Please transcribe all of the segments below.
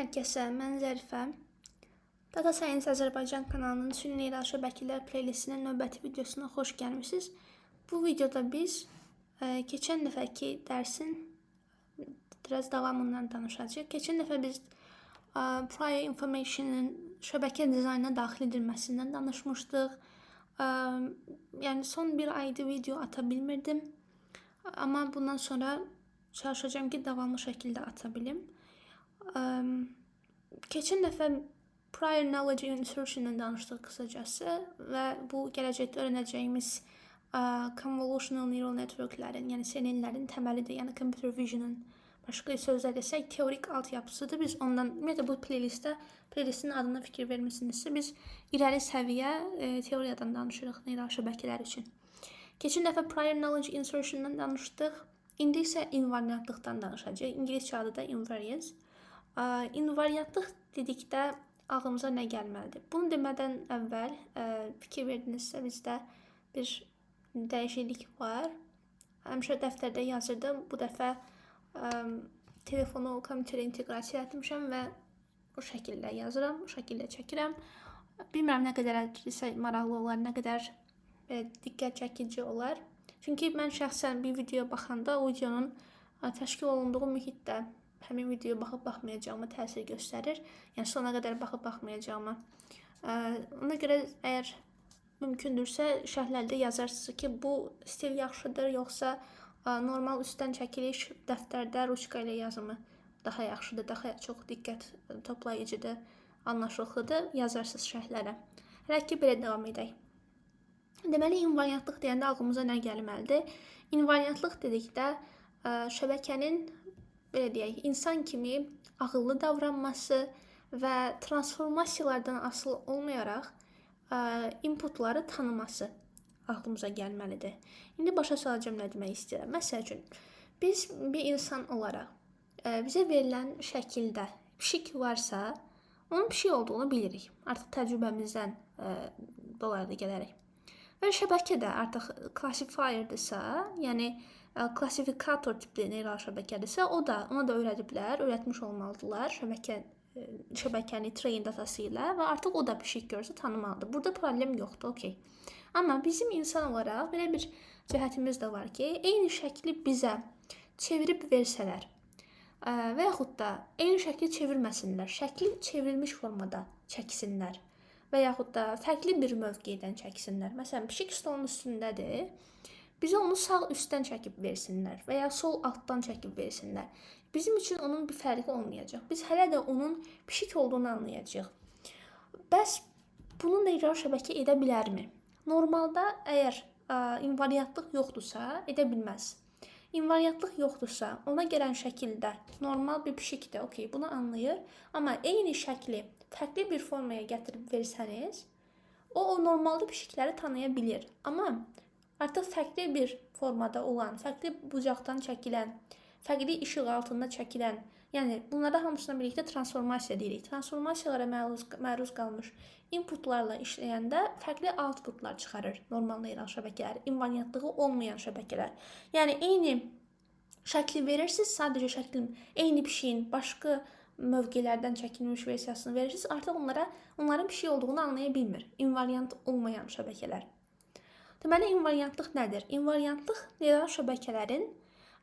hər kəsə, mən Zərifə. Data Science Azərbaycan kanalının süni neyral şəbəkələr playlistinin növbəti videosuna xoş gəlmişsiniz. Bu videoda biz keçən dəfəki dərsin biraz davamından danışacağıq. Keçən dəfə biz prior information'ın şəbəkə dizaynına daxil edilməsindən danışmışdıq. Yəni son bir ayda video ata bilmirdim. Amma bundan sonra çalışacağım ki, davamlı şəkildə ata bilim. Keçən dəfə prior knowledge insertion'dan danışdıq qısacası və bu gələcəkdə öyrənəcəyimiz convolutional neural networklərin, yəni SNN-lərin təməlidir. Yəni computer vision'ın başqa sözlə desək teorik altyapısıdır. Biz ondan ümumiyyətlə bu playlistin adına fikir vermisinizsə biz irəli səviyyə teoriyadan danışırıq neyral şəbəkələr üçün. Keçən dəfə prior knowledge insertion'dan danışdıq. İndi isə invariantlıqdan danışacağıq. İngiliscə adı da invariance. İnvariantlıq dedikdə ağlımıza nə gəlməlidir? Bunu demədən əvvəl fikir verdinizsə bizdə bir dəyişiklik var. Həmişə dəftərdə yazırdım. Bu dəfə telefonu kompüterə inteqrasiya etmişəm və bu şəkildə yazıram, bu şəkildə çəkirəm. Bilmirəm nə qədər maraqlı olar, nə qədər diqqət çəkici olar. Çünki mən şəxsən bir videoya baxanda o videonun təşkil olunduğu mühitdə həmin videoya baxıb-baxmayacağıma təsir göstərir. Yəni sona qədər baxıb-baxmayacağıma. Ona görə əgər mümkündürsə şərhlərdə yazarsınız ki, bu stil yaxşıdır, yoxsa normal üstdən çəkiliş dəftərdə ruçka ilə yazımı daha yaxşıdır, daha çox diqqət toplayıcıdır, anlaşılıqlıdır, yazarsınız şərhlərə. Hələ ki, belə davam edək. Deməli, invariantlıq deyəndə ağlımıza nə gəlməlidir? İnvariantlıq dedikdə şəbəkənin, belə deyək, insan kimi ağıllı davranması və transformasiyalardan asılı olmayaraq inputları tanıması ağlımıza gəlməlidir. İndi başa salacağım nə demək istəyirəm. Məsəl üçün, biz bir insan olaraq bizə verilən şəkildə pişik varsa, onun pişik olduğunu bilirik. Artıq təcrübəmizdən dolayı gələrək. Və şəbəkə də artıq classifierdirsə, yəni klassifikator tipli neyral şəbəkədirsə, ona da öyrətmiş olmalıdırlar şəbəkəni train datası ilə və artıq o da pişik görsə tanımalıdır. Burada problem yoxdur, okey. Amma bizim insan olaraq belə bir cəhətimiz də var ki, eyni şəkli bizə çevirib versələr və yaxud da eyni şəkli çevirməsinlər, şəkli çevrilmiş formada çəksinlər və yaxud da fərqli bir mövqedən çəksinlər. Məsələn, pişik stolun üstündədir. Bizə onu sağ üstdən çəkib versinlər və ya sol altdan çəkib versinlər. Bizim üçün onun bir fərqi olmayacaq. Biz hələ də onun pişik olduğunu anlayacağıq. Bəs bunu neyral şəbəkə edə bilərmi? Normalda əgər invariantlıq yoxdursa, edə bilməz. İnvariantlıq yoxdursa, ona gələn şəkildə normal bir pişikdir, okey, bunu anlayır. Amma eyni şəkli fərqli bir formaya gətirib versəniz, o normalda pişikləri tanıya bilir. Amma artıq fərqli bir formada olan, fərqli bucaqdan çəkilən, fərqli işıq altında çəkilən, yəni bunlara hamısına birlikdə transformasiya deyirik. Transformasiyalara məruz qalmış inputlarla işləyəndə fərqli outputlar çıxarır normal neyral şəbəkələr, invariantlığı olmayan şəbəkələr. Yəni eyni şəkli verirsiniz, sadəcə şəklin eyni pişiyin başqa mövqelərdən çəkilmiş versiyasını verirsiniz, artıq onların pişik olduğunu anlaya bilmir. İnvariant olmayan şəbəkələr. Deməli, invariantlıq nədir? İnvariantlıq neyral şəbəkələrin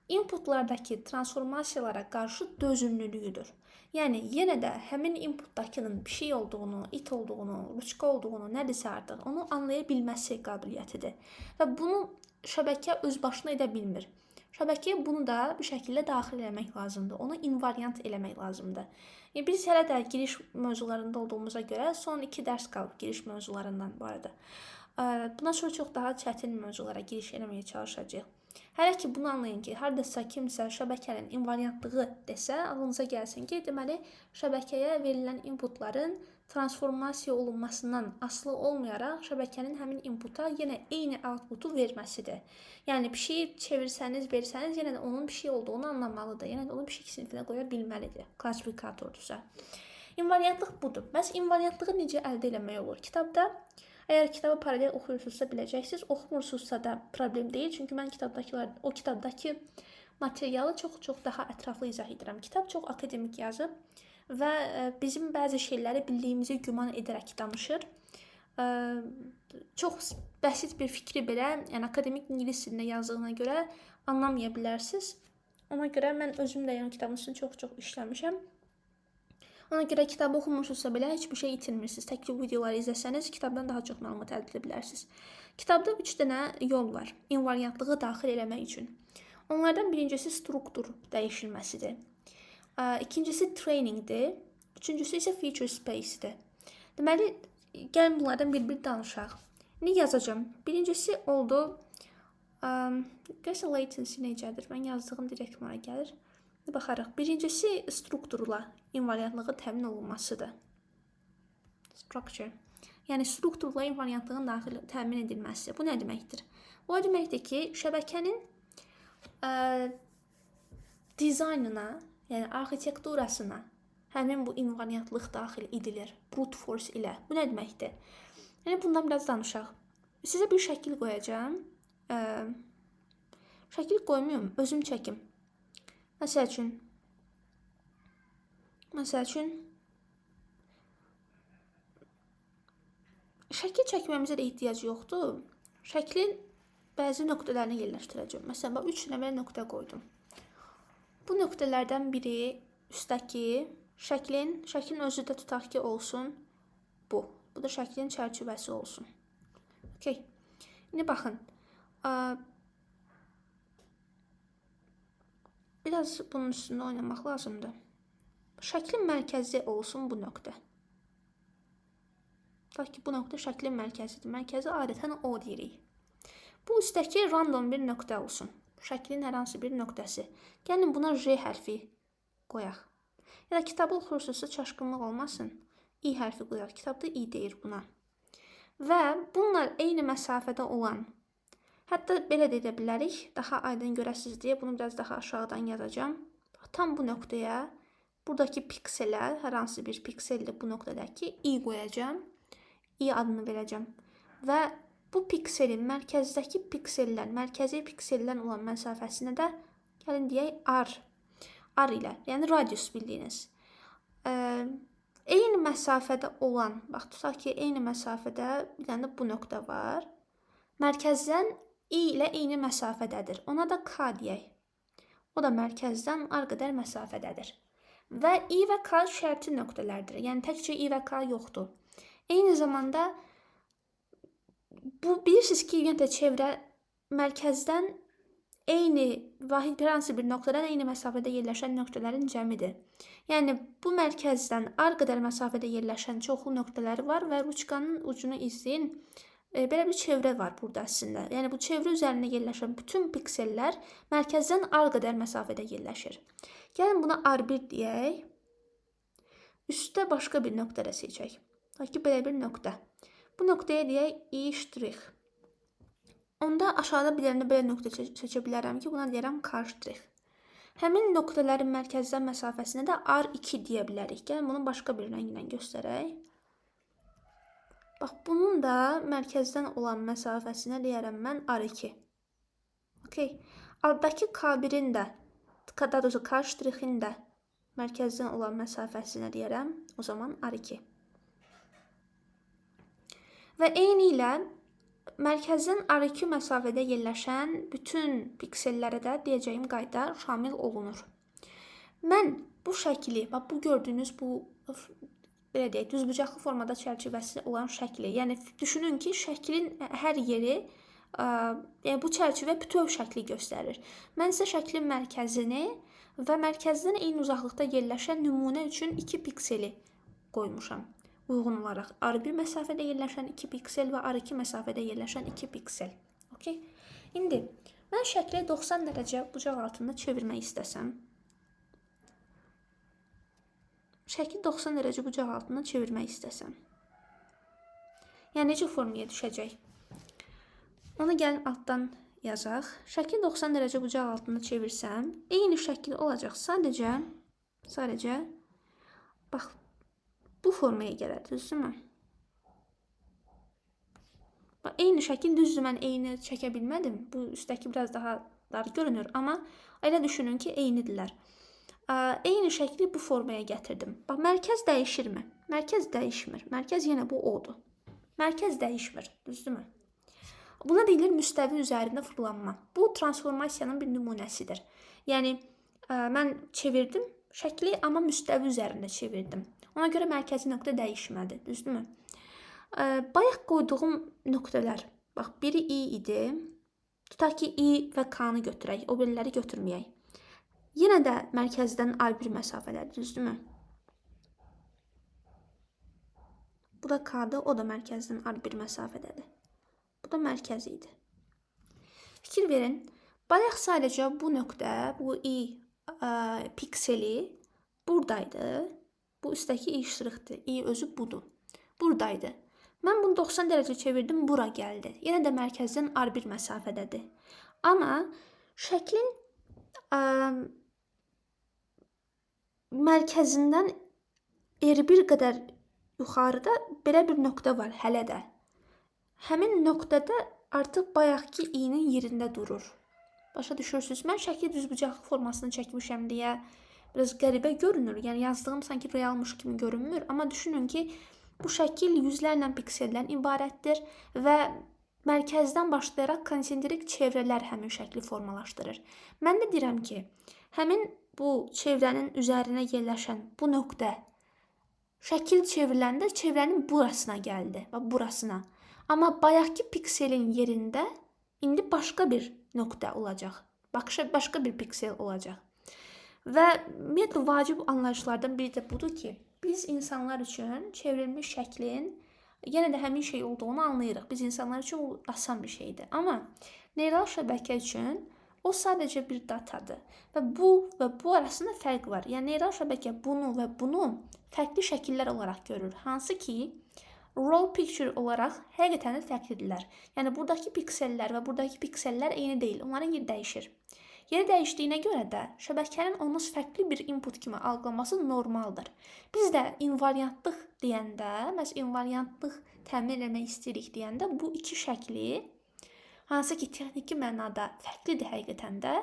inputlardakı transformasiyalara qarşı dözümlülüyüdür. Yəni, yenə də həmin inputdakının pişik olduğunu, it olduğunu, ruçka olduğunu, nədirsə artıq, onu anlaya bilməsi qabiliyyətidir. Və bunu şəbəkə öz başına edə bilmir. Şəbəkəyə bunu da bir şəkildə daxil eləmək lazımdır. Onu invariant eləmək lazımdır. Biz hələ də giriş mövzularında olduğumuza görə son 2 dərs qalıb giriş mövzularından bu arada. Bundan sonra çox daha çətin mövzulara giriş eləməyə çalışacağıq. Hələ ki bunu anlayın ki, haradasa kimsə şəbəkənin invariantlığı desə, ağlınıza gəlsin ki, deməli şəbəkəyə verilən inputların transformasiya olunmasından asılı olmayaraq şəbəkənin həmin inputa yenə eyni outputu verməsidir. Yəni pişiyi çevirsəniz, versəniz, yenə də onun pişik olduğunu anlamalıdır. Yenə də onu pişik sinifinə qoya bilməlidir, klassifikatordirsə. İnvariantlıq budur. Bəs invariantlığı necə əldə eləmək olur? Kitabda, əgər kitabı paralel oxuyursunuzsa biləcəksiniz, oxumursunuzsa da problem deyil. Çünki mən o kitabdakı materialı çox daha ətraflı izah edirəm. Kitab çox akademik yazıb. və bizim bəzi şeyləri bildiyimizi güman edərək danışır. Çox bəsit bir fikri belə, yəni akademik ingilis dilində yazdığına görə anlamaya bilərsiniz. Ona görə mən özüm də yəni kitabın üstündə çox işləmişəm. Ona görə kitabı oxumuşsunuzsa belə heç bir şey itirmirsiniz. Tək ki videoları izləsəniz kitabdan daha çox məlumat əldə edə bilərsiniz. Kitabda 3 dənə yol var invariantlığı daxil eləmək üçün. Onlardan birincisi struktur dəyişilməsidir. İkincisi trainingdir. Üçüncüsü isə feature space'dir. Deməli, gəlin bunlardan bir danışaq. İndi yazacağım. Birincisi oldu. Gəlsə latency necədir? Mən yazdığım direkt mənə gəlir. Baxarıq. Birincisi strukturla invariantlığı təmin olunmasıdır. Structure. Yəni strukturla invariantlığın daxil təmin edilməsi. Bu nə deməkdir? Bu deməkdir ki, şəbəkənin dizaynına, yəni arxitekturasına həmin bu invariantlıq daxil edilir. Brute force ilə. Bu nə deməkdir? Yəni bundan biraz danışaq. Sizə bir şəkil qoyacağam. Şəkil qoymayım, özüm çəkim. Məsəl üçün şəkil çəkməmizə də ehtiyac yoxdur. Şəklin bəzi nöqtələrini yerləşdirəcəm. Məsələn, 3 dənə nöqtə qoydum. Bu nöqtələrdən biri üstdəki şəklin özü də tutaq ki olsun bu. Bu da şəklin çərçivəsi olsun. Okay. İndi baxın. Biraz bunun üstündə oynamaq lazımdır. Şəklin mərkəzi olsun bu nöqtə. Tutaq ki bu nöqtə şəklin mərkəzidir. Mərkəzi adətən O deyirik. Bu üstdəki random bir nöqtə olsun. Şəklin hər hansı bir nöqtəsi. Gəlin buna J hərfi qoyaq. Ya da kitabı oxursunuzsa çaşqınlıq olmasın. I hərfi qoyaq. Kitabda I deyir buna. Və bunlar eyni məsafədə olan, hətta belə deyə bilərik, daha aydın görəsiniz deyə bunu biraz daha aşağıdan yazacağım. Tam bu nöqtəyə, buradakı pikselə, hər hansı bir pikseldə bu nöqtədəki I qoyacağım. I adını verəcəm. Və bu pikselin mərkəzdəki piksellər, mərkəzi pikseldən olan məsafəsinə də gəlin deyək R ilə, yəni radius bildiyiniz. Eyni məsafədə olan, bax tutaq ki, eyni məsafədə bir dənə bu nöqtə var. Mərkəzdən I ilə eyni məsafədədir. Ona da K deyək. O da mərkəzdən R qədər məsafədədir. Və I və K şərti nöqtələrdir. Yəni təkcə I və K yoxdur. Eyni zamanda bu bilirsiniz ki, yəni çevrə mərkəzdən eyni vahid bir hansı bir nöqtədən eyni məsafədə yerləşən nöqtələrin cəmidir. Yəni bu mərkəzdən R qədər məsafədə yerləşən çoxlu nöqtələri var və ruçkanın ucunu izləyin. Belə bir çevrə var burada əslində. Yəni bu çevrə üzərində yerləşən bütün piksellər mərkəzdən R qədər məsafədə yerləşir. Gəlin buna R1 deyək. Üstdə başqa bir nöqtə də seçək. Ta ki belə bir nöqtə. Bu nöqtəyə deyək I'. Onda aşağıda bir dənə belə nöqtə seçə bilərəm ki, buna deyərəm K'. Həmin nöqtələrin mərkəzdən məsafəsinə də R2 deyə bilərik. Gəlin bunu başqa bir rənglə göstərək. Bax, bunun da mərkəzdən olan məsafəsinə deyərəm mən R2. Okay. Alttaki K1'in də, daha doğrusu K''in də mərkəzdən olan məsafəsinə deyərəm, o zaman R2. Və eyni ilə mərkəzdən R2 məsafədə yerləşən bütün piksellərə də deyəcəyim qayda şamil olunur. Mən bu şəkli, bax bu gördüyünüz bu belə deyək, düzbucaqlı formada çərçivəsi olan şəkli. Yəni düşünün ki, şəklin hər yeri, yəni bu çərçivə bütöv şəkli göstərir. Mən isə şəklin mərkəzini və mərkəzdən eyni uzaqlıqda yerləşən nümunə üçün 2 pikseli qoymuşam. Uyğun olaraq R1 məsafədə yerləşən 2 piksel və R2 məsafədə yerləşən 2 piksel. Okay? İndi mən şəkli 90 dərəcə bucaq altında çevirmək istəsəm, şəkli 90 dərəcə bucaq altına çevirmək istəsəm. Yəni necə formaya düşəcək? Onu gəlin altdan yazaq. Şəkli 90 dərəcə bucaq altına çevirsəm, eyni şəkil olacaq. Sadəcə bax bu formaya gələr, düzdürmü? Bax, eyni şəkil düzdür, mən eyni çəkə bilmədim. Bu üstdəki biraz daha dar görünür, amma elə düşünün ki, eynidirlər. Eyni şəkli bu formaya gətirdim. Bax, mərkəz dəyişirmi? Mərkəz dəyişmir. Mərkəz yenə bu odur. Mərkəz dəyişmir, düzdürmü? Buna deyilir müstəvi üzərində fırlanma. Bu transformasiyanın bir nümunəsidir. Yəni mən çevirdim şəkli, amma müstəvi üzərində çevirdim. Ona görə mərkəzi nöqtə dəyişmədi, düzdürmü? Bayaq qoyduğum nöqtələr, bax, biri i idi. Tutaq ki, i və k-nı götürək, o biriləri götürməyək. Yenə də mərkəzdən R1 məsafələri, düzdürmü? Bu da k-dır, o da mərkəzdən R1 məsafədədir. Bu da mərkəz idi. Fikir verin, bayaq sadəcə bu nöqtə, bu i pikseli buradaydı. Bu üstdəki i şırıqdır, i özü budur. Buradaydı. Mən bunu 90 dərəcə çevirdim, bura gəldi. Yenə də mərkəzdən R1 məsafədədir. Amma şəklin mərkəzindən R1 qədər yuxarıda belə bir nöqtə var hələ də. Həmin nöqtədə artıq bayaqki i-nin yerində durur. Başa düşürsünüz? Mən şəkil düzbucaqlı formasını çəkmişəm deyə biraz qəribə görünür. Yəni yazdığım sanki realmış kimi görünmür. Amma düşünün ki, bu şəkil yüzlərlə pikseldən ibarətdir və mərkəzdən başlayaraq konsentrik çevrələr həmin şəkli formalaşdırır. Mən də deyirəm ki, həmin bu çevrənin üzərinə yerləşən bu nöqtə şəkil çevriləndə çevrənin burasına gəldi və burasına. Amma bayaqki pikselin yerində indi başqa bir nöqtə olacaq. Başqa bir piksel olacaq. Və ümumiyyətlə vacib anlayışlardan biri də budur ki, biz insanlar üçün çevrilmiş şəklin yenə də həmin şey olduğunu anlayırıq. Biz insanlar üçün bu asan bir şeydir. Amma neural şəbəkə üçün o sadəcə bir datadır. Və bu arasında fərq var. Yəni neural şəbəkə bunu və bunu fərqli şəkillər olaraq görür. Hansı ki, raw picture olaraq həqiqətən də fərqlidirlər. Yəni buradakı piksellər və buradakı piksellər eyni deyil. Onların yeri dəyişir. Yeri dəyişdiyinə görə də şəbəkənin onu fərqli bir input kimi algılaması normaldır. Biz də invariantlıq deyəndə, məhz invariantlıq təmin etmək istəyirik deyəndə bu iki şəkli, hansı ki texniki mənada fərqlidir həqiqətən də,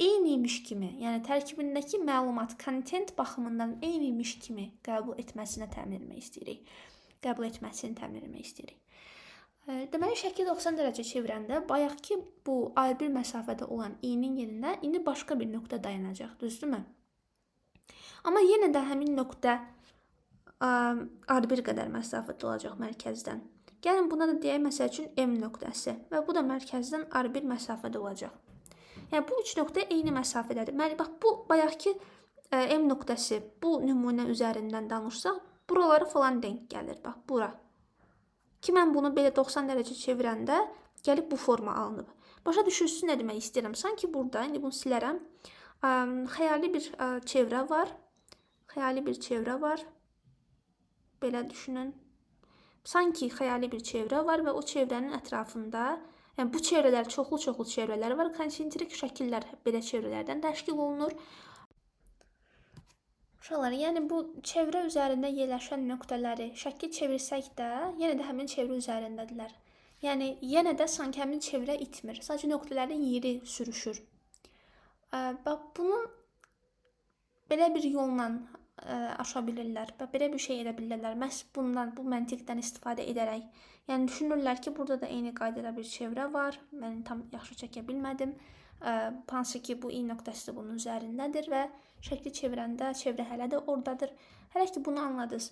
eyniymiş kimi, yəni tərkibindəki məlumat, content baxımından eyniymiş kimi qəbul etməsini təmin etmək istəyirik. Deməli, şəkil 90 dərəcə çevirəndə bayaqki bu R1 məsafədə olan i-nin yerində indi başqa bir nöqtə dayanacaq, düzdürmü? Amma yenə də həmin nöqtə R1 qədər məsafədə olacaq mərkəzdən. Gəlin buna da deyək, məsəl üçün M nöqtəsi və bu da mərkəzdən R1 məsafədə olacaq. Yəni, bu üç nöqtə eyni məsafədədir. Bax, bu bayaqki M nöqtəsi bu nümunə üzərindən danışsaq, buraları falan denk gəlir, bax, bura. Ki, mən bunu belə 90 dərəcə çevirəndə gəlib bu forma alınıb. Başa düşürsünüz nə demək istəyirəm? Sanki burada, indi bunu silərəm, xəyali bir çevrə var. Belə düşünün. Sanki xəyali bir çevrə var və o çevrənin ətrafında, yəni bu çevrələr, çoxlu çevrələr var. Konsentrik şəkillər belə çevrələrdən təşkil olunur. Uşaqlar, yəni bu çevrə üzərində yerləşən nöqtələri şəkil çevirsək də, yenə də həmin çevrə üzərindədirlər. Yəni, yenə də sanki həmin çevrə itmir. Sadəcə nöqtələrin yeri sürüşür. Bax, bunu belə bir yolla aşa bilirlər və belə bir şey edə bilirlər. Məhz bundan, bu məntiqdən istifadə edərək. Yəni, düşünürlər ki, burada da eyni qaydada bir çevrə var. Mən tam yaxşı çəkə bilmədim. Hansı ki, bu i nöqtəsi də bunun üzərindədir və şəkli çevirəndə çevrə hələ də oradadır. Hələ ki, bunu anladınız.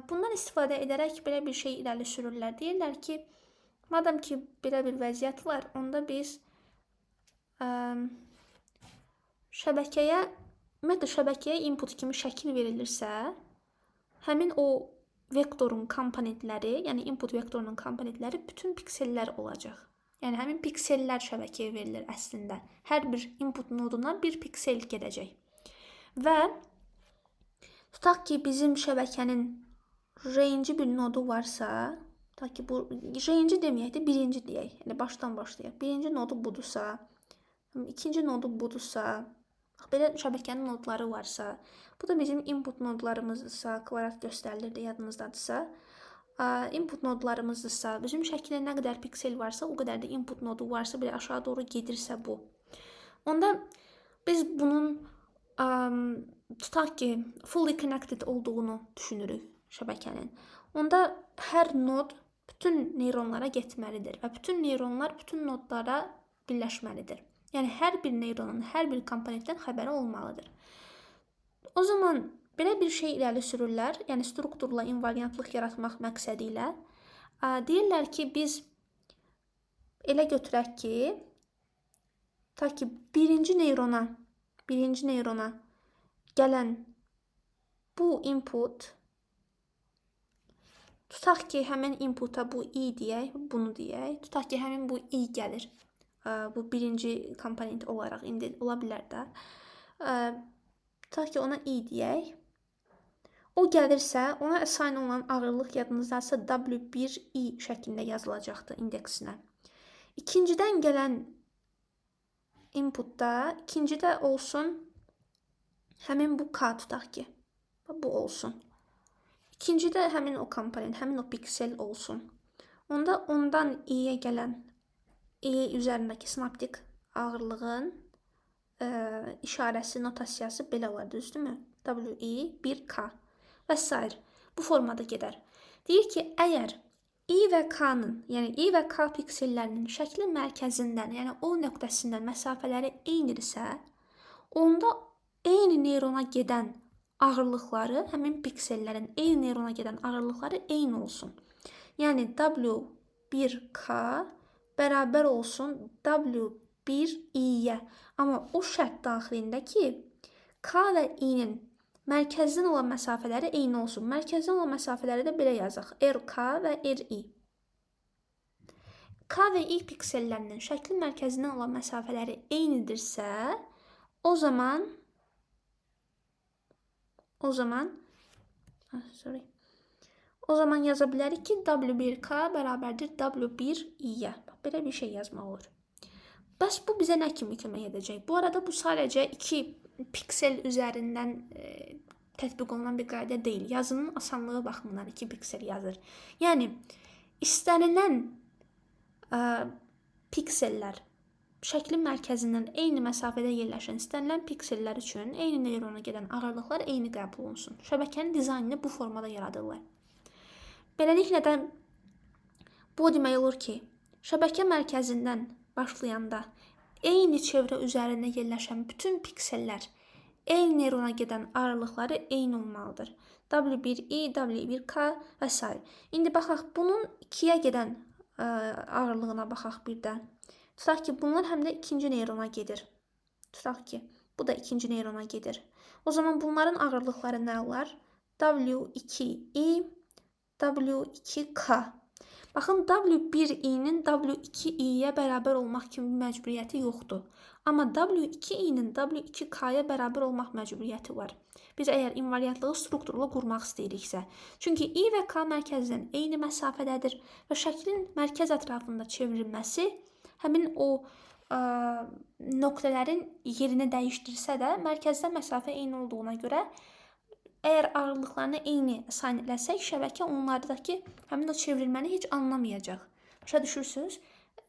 Bundan istifadə edərək belə bir şey irəli sürürlər. Deyirlər ki, madam ki, belə bir vəziyyət var, onda biz şəbəkəyə input kimi şəkil verilirsə, həmin o vektorun komponentləri, yəni input vektorunun komponentləri bütün piksellər olacaq. Yəni, həmin piksellər şəbəkəyə verilir əslində. Hər bir input noduna bir piksel gedəcək. Və tutaq ki, bizim şəbəkənin range bir nodu varsa, tutaq ki, bu range deməyək də birinci deyək. Yəni, başdan başlayaq. Birinci nodu budursa, ikinci nodu budursa, belə şəbəkənin nodları varsa, bu da bizim input nodlarımızdırsa, kvadrat göstərilirdi, yadınızdadırsa, input nodlarımızdırsa, bizim şəkildə nə qədər piksel varsa, o qədər də input nodu varsa, belə aşağı doğru gedirsə bu. Onda biz bunun tutaq ki, fully connected olduğunu düşünürük şəbəkənin. Onda hər nod bütün neyronlara getməlidir və bütün neyronlar bütün nodlara birləşməlidir. Yəni hər bir neyronun hər bir komponentdən xəbəri olmalıdır. O zaman belə bir şey irəli sürürlər, yəni strukturla invariantlıq yaratmaq məqsədi ilə. Deyirlər ki, biz elə götürək ki, ta ki birinci neyrona gələn bu input, tutaq ki, həmin inputa bu i deyək, bunu deyək. Tutaq ki, həmin bu i gəlir. Bu birinci komponent olaraq indi ola bilər də. Tutaq ki, ona i deyək. O gəlirsə, ona assign olan ağırlıq yadınızdaysa W1i şəklində yazılacaqdı indeksinə. İkincidən gələn inputda, ikincidə olsun həmin bu k tutaq ki. Bu olsun. İkincidə həmin o komponent, həmin o piksel olsun. Onda ondan i'yə gələn i üzərindəki sinaptik ağırlığın işarəsi, notasiyası belə olar, düzdürmü? WI 1K və s. Bu formada gedər. Deyir ki, əgər i və k-nın, yəni i və k piksellərinin şəklin mərkəzindən, yəni o nöqtəsindən məsafələri eynidirsə, onda eyni neyrona gedən ağırlıqları, həmin piksellərin eyni neyrona gedən ağırlıqları eyni olsun. Yəni W1K bərabər olsun W1i-yə. Amma o şərt daxilində ki, k və i-nin mərkəzdən olan məsafələri eyni olsun. Mərkəzdən olan məsafələri də belə yazaq. RK və RI. K və i piksellərinin şəklin mərkəzindən olan məsafələri eynidirsə, o zaman yaza bilərik ki, W1K bərabərdir W1i-yə. Belə bir şey yazmaq olur. Bəs bu bizə nə kimi kömək edəcək? Bu arada bu sadəcə 2 piksel üzərindən tətbiq olunan bir qayda deyil. Yazının asanlığı baxımından 2 piksel yazır. Yəni, istənilən piksellər şəklin mərkəzindən eyni məsafədə yerləşən istənilən piksellər üçün eyni neyrona gedən ağırlıqlar eyni qəbul olunsun. Şəbəkənin dizaynını bu formada yaradırlar. Beləliklə də bu demək olur ki, şəbəkə mərkəzindən başlayanda eyni çevrə üzərində yerləşən bütün piksellər eyni neyrona gedən ağırlıqları eyni olmalıdır. W1i, W1k və s. İndi baxaq, bunun 2-yə gedən ağırlığına baxaq bir də. Tutaq ki, bunlar həm də ikinci neyrona gedir. Tutaq ki, bu da ikinci neyrona gedir. O zaman bunların ağırlıqları nə olar? W2i, W2k. Baxın, W1i-nin W2i-yə bərabər olmaq kimi məcburiyyəti yoxdur. Amma W2i-nin W2k-yə bərabər olmaq məcburiyyəti var. Biz əgər invariantlığı strukturla qurmaq istəyiriksə. Çünki i və k mərkəzdən eyni məsafədədir və şəklin mərkəz ətrafında çevrilməsi həmin o nöqtələrin yerini dəyişdirsə də mərkəzdən məsafə eyni olduğuna görə əgər ağırlıqlarını eyni assign eləsək, şəbəkə onlardakı həmin o çevrilməni heç anlamayacaq. Başa düşürsünüz?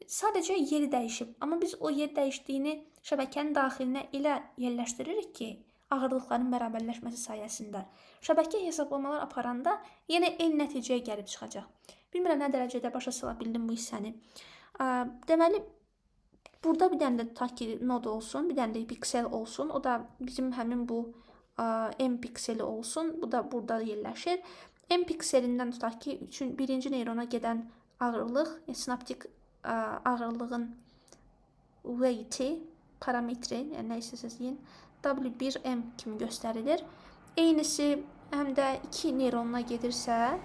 Sadəcə yeri dəyişib. Amma biz o yer dəyişdiyini şəbəkənin daxilinə elə yerləşdiririk ki, ağırlıqların bərabərləşməsi sayəsində. Şəbəkə hesablamalar aparanda yenə eyni nəticəyə gəlib çıxacaq. Bilmirəm nə dərəcədə başa sala bildim bu hissəni. Deməli, burada bir dənə də tutaq ki, nod olsun, bir dənə də piksel olsun. O da bizim həmin bu M pikseli olsun. Bu da burada yerləşir. M pikselindən tutaq ki, birinci neyrona gedən ağırlıq, sinaptik ağırlığın weighti, parametri, yəni nə istəsəz deyin, W1M kimi göstərilir. Eynisi həm də 2 neyronuna gedirsə,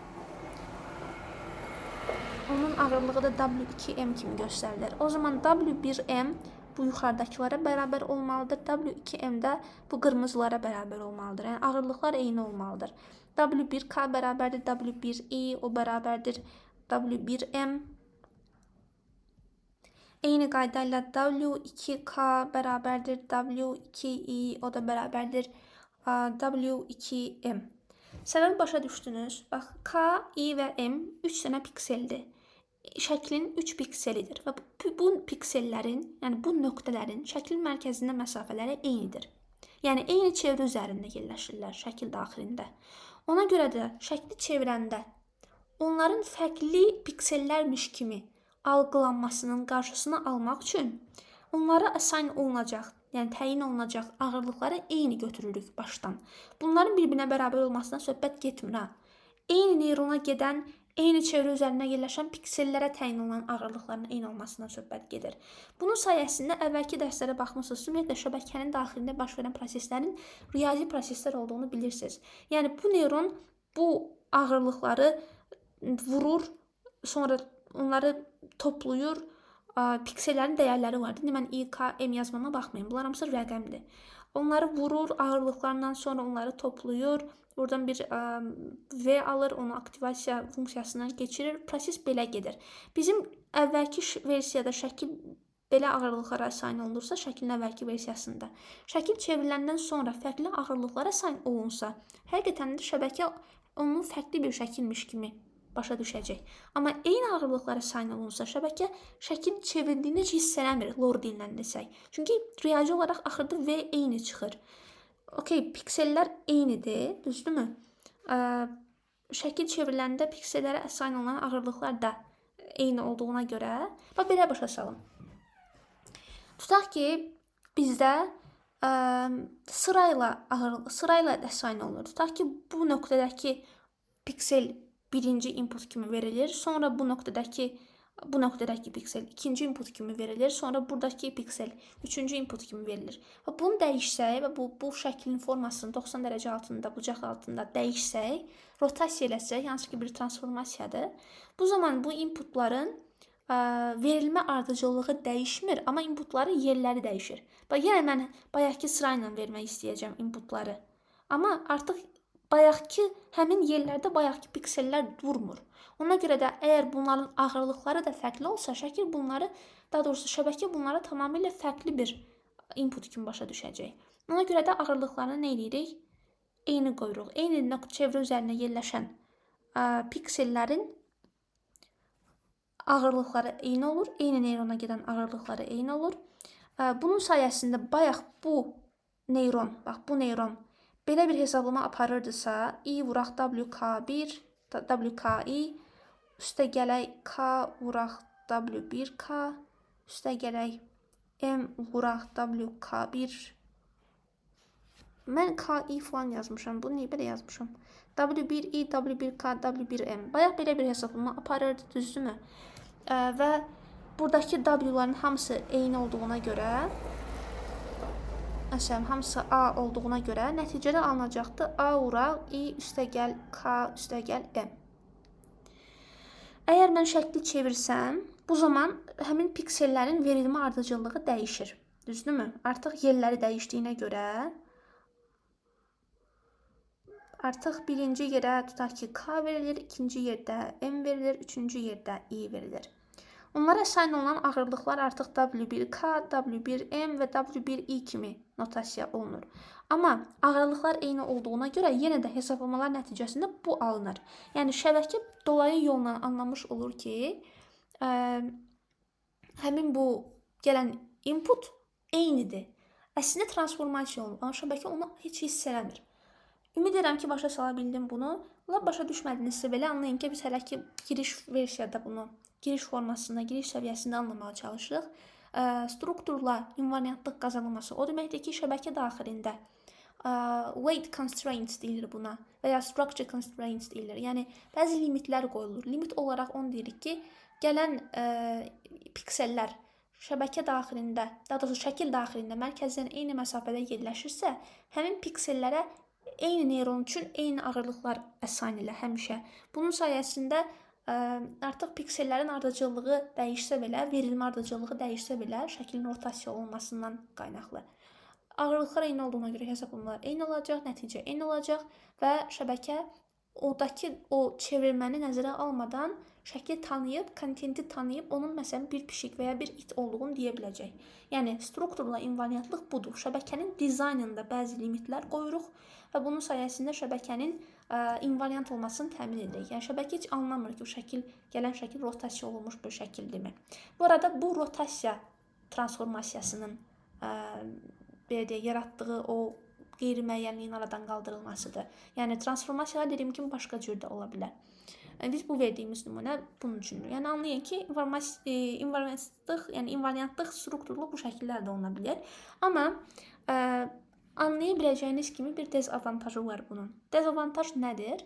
onun ağırlığı da W2M kimi göstərilir. O zaman W1M bu yuxarıdakılara bərabər olmalıdır. W2M də bu qırmızılara bərabər olmalıdır. Yəni ağırlıqlar eyni olmalıdır. W1K bərabərdir W1i, o bərabərdir W1M. Eyni qayda ilə W2K bərabərdir W2i, o da bərabərdir W2M. Səbəbi başa düşdünüz? Bax, K, I və M 3 dənə pikseldir. Şəklin 3 pikselidir və bu piksellərin, yəni bu nöqtələrin şəklin mərkəzində məsafələri eynidir. Yəni eyni çevrə üzərində yerləşirlər şəkil daxilində. Ona görə də şəkli çevirəndə onların fərqli piksellərmiş kimi algılanmasının qarşısını almaq üçün onlara assign olunacaq, yəni təyin olunacaq ağırlıqları eyni götürürük başdan. Bunların bir-birinə bərabər olmasına söhbət getmir ha. Eyni neyrona gedən, eyni çevrə üzərində yerləşən piksellərə təyin olunan ağırlıqların eyni olmasından söhbət gedir. Bunun sayəsində əvvəlki dərslərə baxmısınız, ümumiyyətlə şəbəkənin daxilində baş verən proseslərin riyazi proseslər olduğunu bilirsiniz. Yəni bu neyron bu ağırlıqları vurur, sonra onları toplayır, piksellərin dəyərləri var. İndi mən I, K, M yazmama baxmayın. Bunlar hamısı rəqəmdir. Onları vurur, ağırlıqlarından sonra onları toplayır. Buradan bir V alır, onu aktivasiya funksiyasına keçirir. Proses belə gedir. Bizim əvvəlki versiyada şəkil belə ağırlıqlara assign olunursa, şəklin əvvəlki versiyasında, şəkil çevriləndən sonra fərqli ağırlıqlara assign olunsa, həqiqətən də şəbəkə onu fərqli bir şəkilmiş kimi başa düşəcək. Amma eyni ağırlıqlara assign olunsa, şəbəkə şəkil çevrildiyini heç hiss eləmir, lor dilindən desək. Çünki riyazi olaraq axırda V eyni çıxır. Okey, piksellər eynidir, düzdürmü? Şəkil çevriləndə piksellərə assign olunan ağırlıqlar da eyni olduğuna görə, bax belə başa salın. Tutaq ki, bizdə sırayla assign olunur. Tutaq ki, bu nöqtədəki piksel birinci input kimi verilir, sonra bu nöqtədəki piksel ikinci input kimi verilir, sonra buradakı piksel üçüncü input kimi verilir. Və bunu dəyişsək və bu şəklin formasını 90 dərəcə altında, bucaq altında dəyişsək, rotasiya eləsək, hansı ki bir transformasiyadır, bu zaman bu inputların verilmə ardıcıllığı dəyişmir, amma inputların yerləri dəyişir. Bax, yenə mən bayaqki sırayla vermək istəyəcəm inputları. Amma artıq bayaqki həmin yerlərdə bayaqki piksellər durmur. Ona görə də əgər bunların ağırlıqları da fərqli olsa, şəkil bunları, daha doğrusu şəbəkə bunları tamamilə fərqli bir input kimi başa düşəcək. Ona görə də ağırlıqlarını nə edirik? Eyni qoyuruq. Eyni çevrə üzərində yerləşən piksellərin ağırlıqları eyni olur. Eyni neyrona gedən ağırlıqları eyni olur. Bunun sayəsində bayaq bu neyron, bax bu neyron belə bir hesablama aparırdısa, I vuraq WK1, WKI, üstə gələk K vuraq W1K, üstə gələk M vuraq WK1. Mən KI falan yazmışam, bunu niyə belə yazmışam? W1I, W1K, W1M. Bayaq belə bir hesablama aparırdı, düzdürmü? Və buradakı W'ların hamısı eyni olduğuna görə, məsələn, hamısı A olduğuna görə nəticədə alınacaqdır A vuraq I üstə gəl K üstə gəl M. Əgər mən şəkli çevirsəm, bu zaman həmin piksellərin verilmə ardıcıllığı dəyişir. Düzdürmü? Artıq yerləri dəyişdiyinə görə artıq birinci yerə tutaq ki K verilir, ikinci yerdə M verilir, üçüncü yerdə I verilir. Onlara assign olunan ağırlıqlar artıq W1K, W1M və W1I kimi notasiya olunur. Amma ağırlıqlar eyni olduğuna görə yenə də hesablamalar nəticəsində bu alınır. Yəni şəbəkə dolayı yolla anlamış olur ki, həmin bu gələn input eynidir. Əslində transformasiya olunur, amma şəbəkə onu heç hiss eləmir. Ümid edirəm ki, başa sala bildim bunu. Lab başa düşmədinizsə belə anlayın ki, biz hələ ki giriş versiyada bunu, giriş formasında, giriş səviyyəsində anlamağa çalışırıq. Strukturla invariantlıq qazanılması o deməkdir ki, şəbəkə daxilində weight constraints deyilir buna və ya structure constraints deyilir. Yəni, bəzi limitlər qoyulur. Limit olaraq onu deyirik ki, gələn piksellər şəbəkə daxilində, daha doğrusu şəkil daxilində mərkəzdən eyni məsafədə yerləşirsə, həmin piksellərə eyni neyron üçün eyni ağırlıqlar assign elə həmişə. Bunun sayəsində artıq piksellərin ardıcıllığı dəyişsə belə, verilmə ardıcıllığı dəyişsə belə, şəklin rotasiya olmasından qaynaqlı. Ağırlıqlar eyni olduğuna görə hesablamalar eyni olacaq, nəticə eyni olacaq və şəbəkə oradakı o çevirməni nəzərə almadan şəkli tanıyıb, kontenti tanıyıb, onun məsələn bir pişik və ya bir it olduğunu deyə biləcək. Yəni, strukturla invariantlıq budur. Şəbəkənin dizaynında bəzi limitlər qoyuruq və bunun sayəsində şəbəkənin invariant olmasını təmin edirik. Yəni, şəbəkə heç anlamır ki, gələn şəkil rotasiya olunmuş bir şəkildirmi. Bu arada bu rotasiya transformasiyasının belə deyə, yaratdığı o qeyri-müəyyənliyin aradan qaldırılmasıdır. Yəni transformasiyalar dediyim kimi başqa cür də ola bilər. Biz bu verdiyimiz nümunə bunun üçündür. Yəni anlayın ki, invariantlıq strukturlu bu şəkillərdə oluna bilər. Amma anlaya biləcəyiniz kimi bir dezavantajı var bunun. Dezavantaj nədir?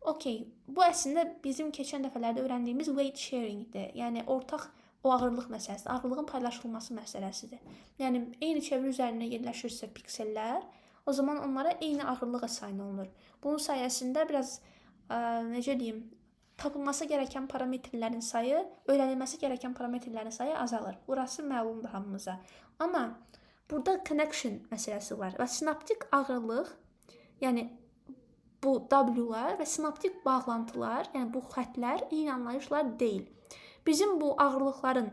Okey, bu əslində bizim keçən dəfələrdə öyrəndiyimiz weight sharingdir. Yəni ortaq o ağırlıq məsələsidir, ağırlığın paylaşılması məsələsidir. Yəni eyni çevre üzərində yerləşirsə piksellər, o zaman onlara eyni ağırlıq asan olunur. Bunun sayəsində biraz necə deyim, tapılması gereken parametrelerin sayı, öğrenilmesi gereken parametrelerin sayı azalır. Burası məlumdur hamımıza. Amma burada connection məsələsi var və sinaptik ağırlıq, yəni bu W-lar və sinaptik bağlantılar, yəni bu xətlər eyni anlayışlar deyil. Bizim bu ağırlıqların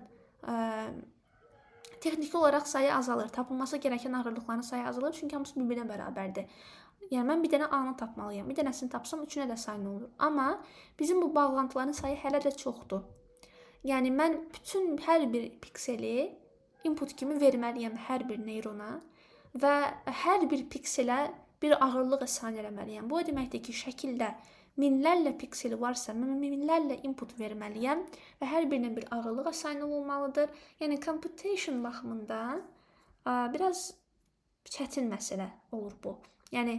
texniki olaraq sayı azalır. Tapılması gereken ağırlıqların sayı azalır, çünki hamısı bir-birinə bərabərdir. Yəni mən bir dənə A-nı tapmalıyam. Bir dənəsini tapsam üçünə də sayı olur. Amma bizim bu bağlantıların sayı hələ də çoxdur. Yəni mən bütün hər bir pikseli input kimi verməliyəm hər bir neyrona və hər bir pikselə bir ağırlıq əsayin eləməliyəm. Bu o deməkdir ki, şəkildə minlərlə pikseli varsa, mən minlərlə input verməliyəm və hər birinə bir ağırlıq əsayin olmalıdır. Yəni computation baxımından biraz çətin məsələ olur bu. Yəni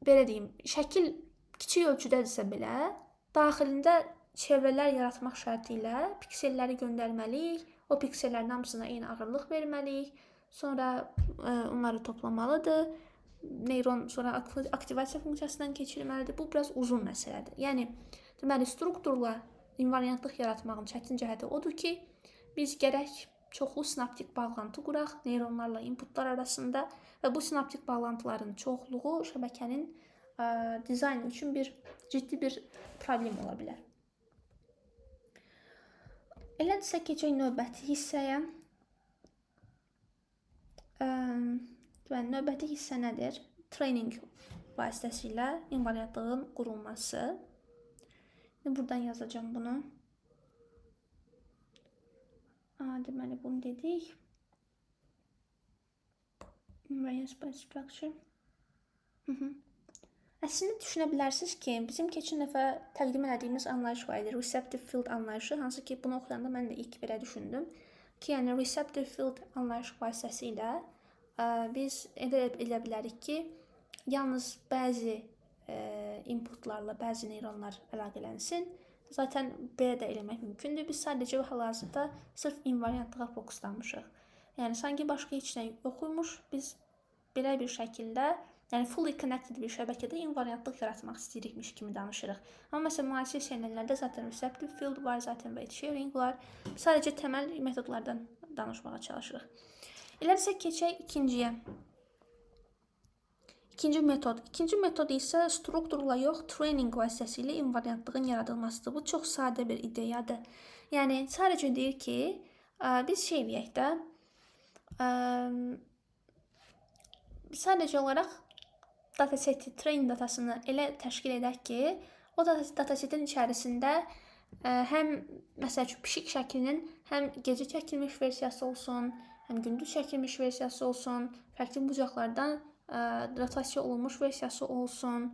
belə deyim, şəkil kiçik ölçüdədirsə belə, daxilində çevrələr yaratmaq şərti ilə pikselləri göndərməliyik, o piksellərin hamısına eyni ağırlıq verməliyik, sonra onları toplamalıdır, neyron sonra aktivasiya funksiyasından keçirməlidir. Bu biraz uzun məsələdir. Yəni, deməli, strukturla invariantlıq yaratmağın çətin cəhəti odur ki, biz gərək çoxlu sinaptik bağlantı quraq neyronlarla inputlar arasında və bu sinaptik bağlantıların çoxluğu şəbəkənin dizaynı üçün ciddi bir problem ola bilər. Elədirsə, keçək növbəti hissəyə. Növbəti hissə nədir? Training vasitəsilə invariantlığın qurulması. Buradan yazacağım bunu. Deməli, bunu dedik. Invariance by structure. Əslində düşünə bilərsiniz ki, bizim keçən dəfə təqdim edədiyimiz anlayış var idi. Receptive field anlayışı, hansı ki bunu oxuyanda mən də ilk belə düşündüm. Ki, yəni receptive field anlayış vasitəsilə biz edə bilərik ki, yalnız bəzi inputlarla bəzi neyronlar əlaqələnsin. Zaten belə də eləmək mümkündür. Biz sadəcə hal-hazırda sırf invariantlığa fokuslanmışıq. Yəni sanki başqa heç nə yoxuymuş. Biz belə bir şəkildə, yəni fully connected bir şəbəkədə invariantlıq yaratmaq istəyirikmiş kimi danışırıq. Amma məsələn, müasir CNN-lərdə zaten receptive field var, zaten weight sharing var. Sadəcə təməl metodlardan danışmağa çalışırıq. İlərsə keçək ikinciyə. İkinci metod isə strukturla yox, training vasitəsilə invariantlığın yaradılmasıdır. Bu çox sadə bir ideyadır. Yəni sadəcə deyir ki, biz şey eləyək də, sadəcə olaraq dataseti, training datasını elə təşkil edək ki, o datasetin içərisində həm məsəl üçün pişik şəklinin həm gecə çəkilmiş versiyası olsun, həm gündüz çəkilmiş versiyası olsun, fərqli bucaqlardan rotasiya olunmuş versiyası olsun,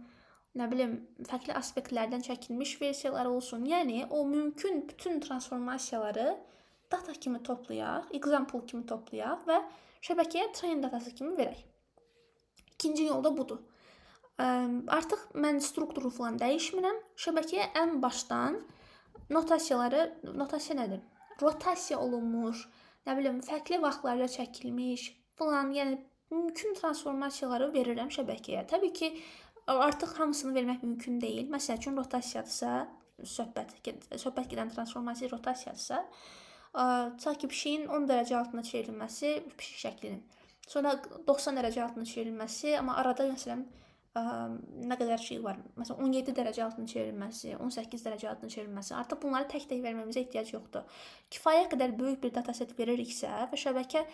nə bilim, fərqli aspektlərdən çəkilmiş versiyaları olsun. Yəni, o mümkün bütün transformasiyaları data kimi toplayaq, example kimi toplayaq və şəbəkəyə train datası kimi verək. İkinci yol da budur. Artıq mən strukturu falan dəyişmirəm. Şəbəkəyə ən başdan notasiya nədir? Rotasiya olunmuş, nə bilim, fərqli vaxtlarda çəkilmiş falan, yəni mümkün transformasiyaları verirəm şəbəkəyə. Təbii ki, artıq hamısını vermək mümkün deyil. Məsəl üçün, rotasiyadırsa, söhbət gedən transformasiya rotasiyadırsa, sanki pişiyin 10 dərəcə altına çevrilməsi pişik şəklinin. Sonra 90 dərəcə altına çevrilməsi, amma arada məsələn, nə qədər şey var. Məsələn, 17 dərəcə altına çevrilməsi, 18 dərəcə altına çevrilməsi. Artıq bunları tək-tək verməmizə ehtiyac yoxdur. Kifayət qədər böyük bir dataset veririksə və şəbəkə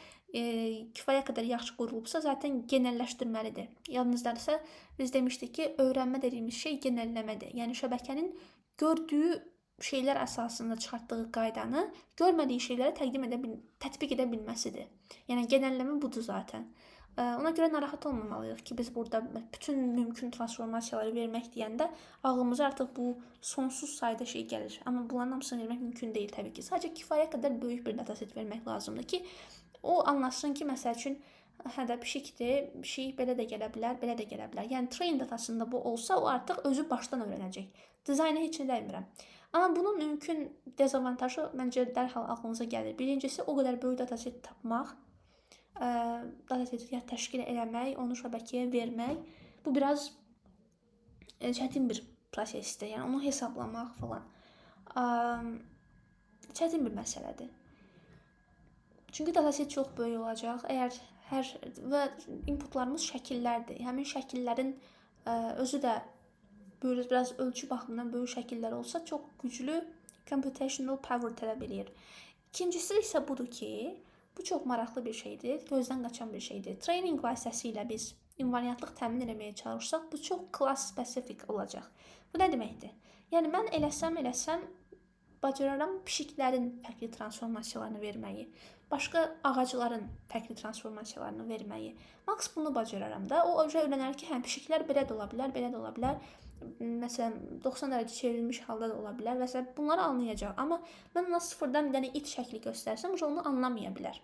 kifayət qədər yaxşı qurulubsa, zaten genəlləşdirməlidir. Yadınızdadırsa, biz demişdik ki, öyrənmə dediyimiz şey genəlləmədir. Yəni, şəbəkənin gördüyü şeylər əsasında çıxartdığı qaydanı görmədiyi şeylərə tətbiq edə bilməsidir. Yəni, genəlləmə budur zaten. Ona görə narahat olmamalıyıq ki, biz burada bütün mümkün transformasiyaları vermək deyəndə ağlımıza artıq bu sonsuz sayda şey gəlir. Amma bunların hamısını vermək mümkün deyil təbii ki. Sadəcə kifayət qədər böyük bir dataset vermək lazımdır ki, o anlasın ki, məsəl üçün hə də pişikdir, pişik belə də gələ bilər, belə də gələ bilər. Yəni train datasında bu olsa, o artıq özü başdan öyrənəcək. Dizaynı heç nə demirəm. Amma bunun mümkün dezavantajı məncə dərhal ağlınıza gəlir. Birincisi, o qədər böyük dataset tapmaq, dataseti təşkil eləmək, onu şəbəkəyə vermək, bu biraz çətin bir prosesdir. Yəni onu hesablamaq falan çətin bir məsələdir. Çünki dataset çox böyük olacaq. Əgər və inputlarımız şəkillərdir. Həmin şəkillərin özü də biraz ölçü baxımından böyük şəkillər olsa, çox güclü computational power tələb eləyir. İkincisi isə budur ki, bu çox maraqlı bir şeydir, gözdən qaçan bir şeydir. Training vasitəsilə biz invariantlıq təmin etməyə çalışsaq, bu çox class specific olacaq. Bu nə deməkdir? Yəni mən eləsəm bacararam pişiklərin fərqli transformasiyalarını verməyi, başqa ağacların fərqli transformasiyalarını verməyi. Max bunu bacararam da. O öyrənər ki, həm pişiklər belə də ola bilər, belə də ola bilər. Məsələn, 90 dərəcə çevrilmiş halda da ola bilər və s. bunları anlayacaq. Amma mən ona sıfırdan bir dənə it şəkli göstərsəm, onu anlamaya bilər.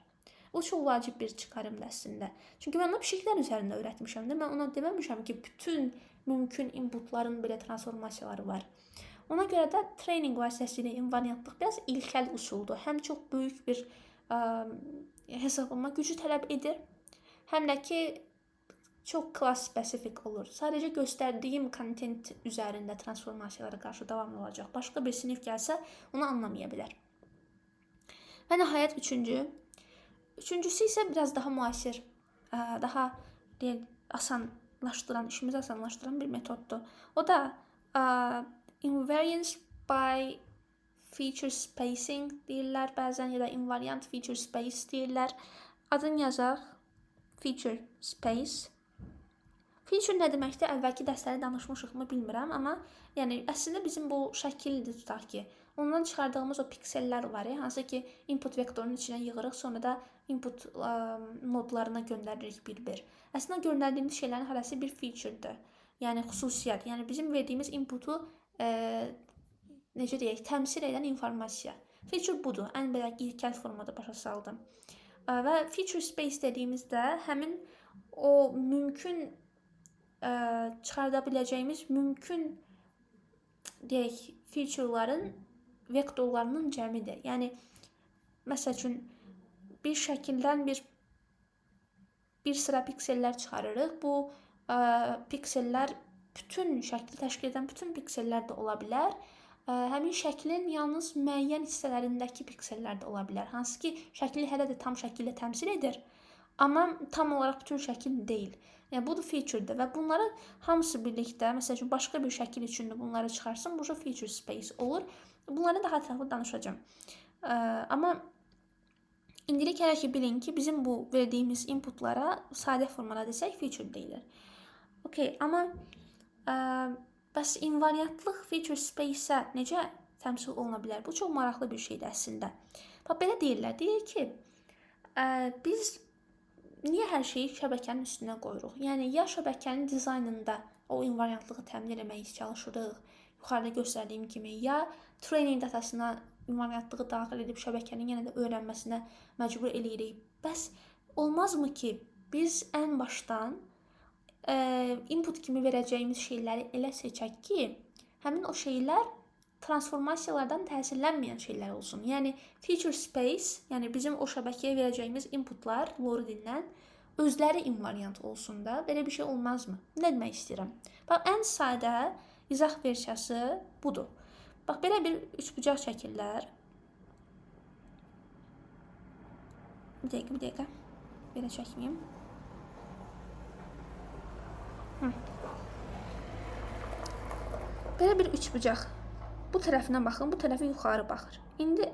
O çox vacib bir çıxarımdır əslində. Çünki mən ona pişiklər üzərində öyrətmişəm də. Mən ona deməmişəm ki, bütün mümkün inputların belə transformasiyaları var. Ona görə də training vasitəsilə invariantlıq biraz ilkel üsuldur. Həm çox böyük bir hesablama gücü tələb edir, həm də ki, çox class specific olur. Sadəcə göstərdiyim content üzərində transformasiyalara qarşı davamlı olacaq. Başqa bir sinif gəlsə, onu anlamaya bilər. Və nəhayət üçüncüsü isə biraz daha müasir, daha asanlaşdıran, işimizi asanlaşdıran bir metoddur. O da invariance by feature spacing deyirlər bəzən, ya da invariant feature space deyirlər. Adını yazaq, feature space. Feature nə deməkdir? Əvvəlki dərsləri danışmışıqmı bilmirəm, amma yəni əslində bizim bu şəkildir, tutaq ki, ondan çıxardığımız o piksellər var, hansı ki, input vektorunun içinə yığırıq, sonra da input nodlarına göndəririk bir-bir. Əslində göndərdiyimiz şeylərin hərəsi bir featuredir, yəni xüsusiyyət, yəni bizim verdiyimiz inputu necə deyək, təmsil edən informasiya. Feature budur, ən belə ilkel formada başa saldım. Və feature space dediyimizdə həmin o mümkün çıxarda biləcəyimiz mümkün deyək, featureların vektorlarının cəmidir. Yəni, məsəl üçün, bir şəkildən bir sıra piksellər çıxarırıq. Bu piksellər bütün şəkli təşkil edən bütün piksellər də ola bilər. Həmin şəklin yalnız müəyyən hissələrindəki piksellər də ola bilər. Hansı ki, şəkli hələ də tam şəkillə təmsil edir, amma tam olaraq bütün şəkil deyil. Yəni, bu da featuredir və bunları hamısı birlikdə, məsəl üçün, başqa bir şəkil üçün də bunları çıxarsın, bu feature space olur. Bunları daha ətraflı danışacağım. Amma indilik hələ ki, bilin ki, bizim bu verdiyimiz inputlara sadə formada desək feature deyilir. Okay, amma bəs invariantlıq feature space-ə necə təmsil oluna bilər? Bu çox maraqlı bir şeydir əslində. Belə deyirlər, deyir ki, biz niyə hər şeyi şəbəkənin üstünə qoyuruq? Yəni, ya şəbəkənin dizaynında o invariantlığı təmin etməyə çalışırıq, yuxarıda göstərdiyim kimi, ya training datasına invariantlığı daxil edib şəbəkənin yenə də öyrənməsinə məcbur eləyirik. Bəs olmazmı ki, biz ən başdan input kimi verəcəyimiz şeyləri elə seçək ki, həmin o şeylər transformasiyalardan təsirlənməyən şeylər olsun. Yəni, feature space, yəni bizim o şəbəkəyə verəcəyimiz inputlar, lore dildən, özləri invariant olsun da, belə bir şey olmazmı? Nə demək istəyirəm? Bax, ən sadə izah versiyası budur. Bax, belə bir üçbucaq çəkirlər. Bir dəqiqə. Belə çəkməyim. Belə bir üçbucaq. Bu tərəfinə baxın, bu tərəfi yuxarı baxır. İndi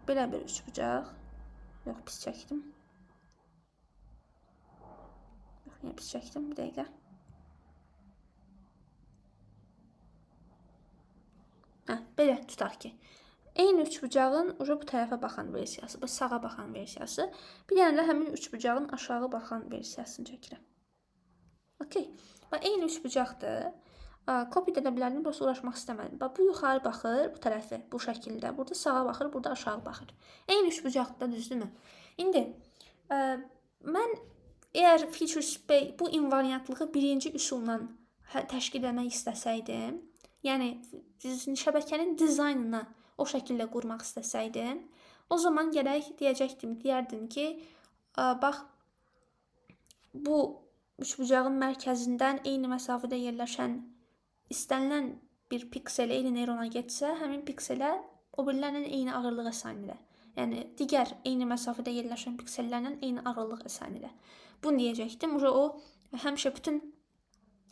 belə bir üçbucaq. Yox, pis çəkdim. Yox, niyə pis çəkdim? Bir dəqiqə. Belə tutaq ki. eyni üçbucağın bu tərəfə baxan versiyası, bu sağa baxan versiyası. Bir dənə də həmin üçbucağın aşağı baxan versiyasını çəkirəm. Okay. Və eyni üçbucaqdır. Copy edə bilərdim, prosta uğraşmaq istəmədim. Bu yuxarı baxır, bu tərəfi, bu şəkildə. Burada sağa baxır, burada aşağı baxır. Eyni üçbucaqdır, düzdürmü? İndi mən əgər feature space bu invariantlığı birinci üsulla təşkil etmək istəsəydim, yəni şəbəkənin dizaynını o şəkildə qurmaq istəsəydim, o zaman gərək deyərdim ki, bax, bu üçbucağın mərkəzindən eyni məsafədə yerləşən istənilən bir piksel eyni neyrona getsə, həmin pikselə o birilərlə eyni ağırlıq əsayn elə. Yəni, digər eyni məsafədə yerləşən piksellərlə eyni ağırlıq əsayn elə. Bunu deyəcəkdim. O, həmişə bütün